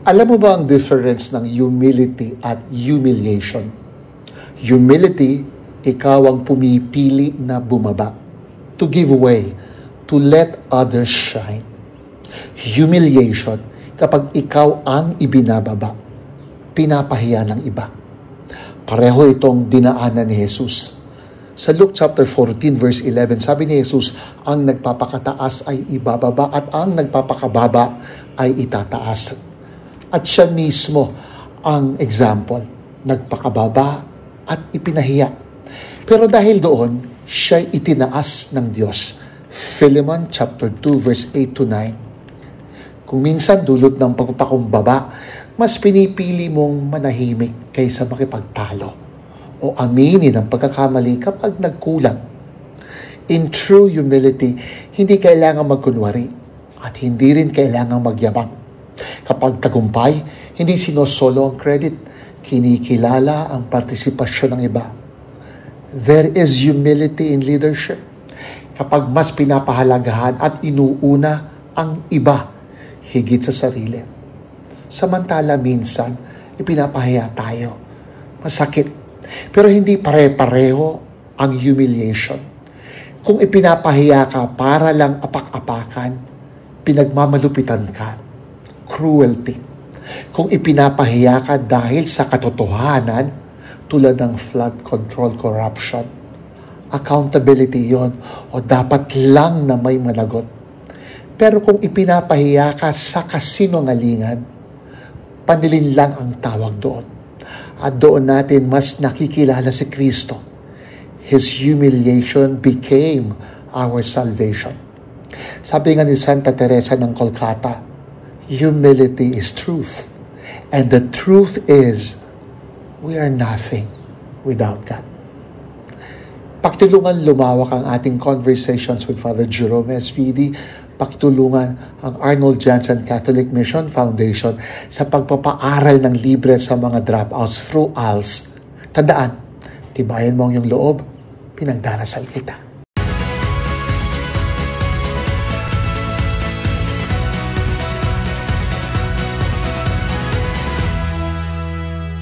Alam mo ba ang difference ng humility at humiliation? Humility, ikaw ang pumipili na bumaba, to give way, to let others shine. Humiliation, kapag ikaw ang ibinababa, pinapahiya ng iba. Pareho itong dinaanan ni Jesus. Sa Luke chapter 14 verse 11, sabi ni Jesus, ang nagpapakataas ay ibababa at ang nagpapakababa ay itataas. At siya mismo ang example, nagpakababa at ipinahiya. Pero dahil doon, siya itinaas ng Diyos. Philemon chapter 2 verse 8 to 9. Kung minsan dulot ng pagpapakumbaba, mas pinipili mong manahimik kaysa makipagtalo o aminin ang pagkakamali kapag nagkulang. In true humility, hindi kailangan magkunwari at hindi rin kailangan magyabang. Kapag tagumpay, hindi sinosolo ang credit, kinikilala ang partisipasyon ng iba. There is humility in leadership. Kapag mas pinapahalagahan at inuuna ang iba higit sa sarili. Samantala minsan, ipinapahiya tayo. Masakit. Pero hindi pare-pareho ang humiliation. Kung ipinapahiya ka para lang apak-apakan, pinagmamalupitan ka. Cruelty. Kung ipinapahiya ka dahil sa katotohanan, tulad ng flood control corruption, accountability yon o dapat lang na may managot. Pero kung ipinapahiya ka sa kasinungalingan, panilin lang ang tawag doon. At doon natin mas nakikilala si Kristo. His humiliation became our salvation. Sabi nga ni Santa Teresa ng Kolkata, humility is truth. And the truth is, we are nothing without God. Pakitulungan lumawak ang ating conversations with Father Jerome SVD. Pakitulungan ang Arnold Janssen Catholic Mission Foundation sa pagpapaaral ng libre sa mga dropouts through ALS. Tandaan, tibayan mo ang iyong loob, pinagdarasal kita.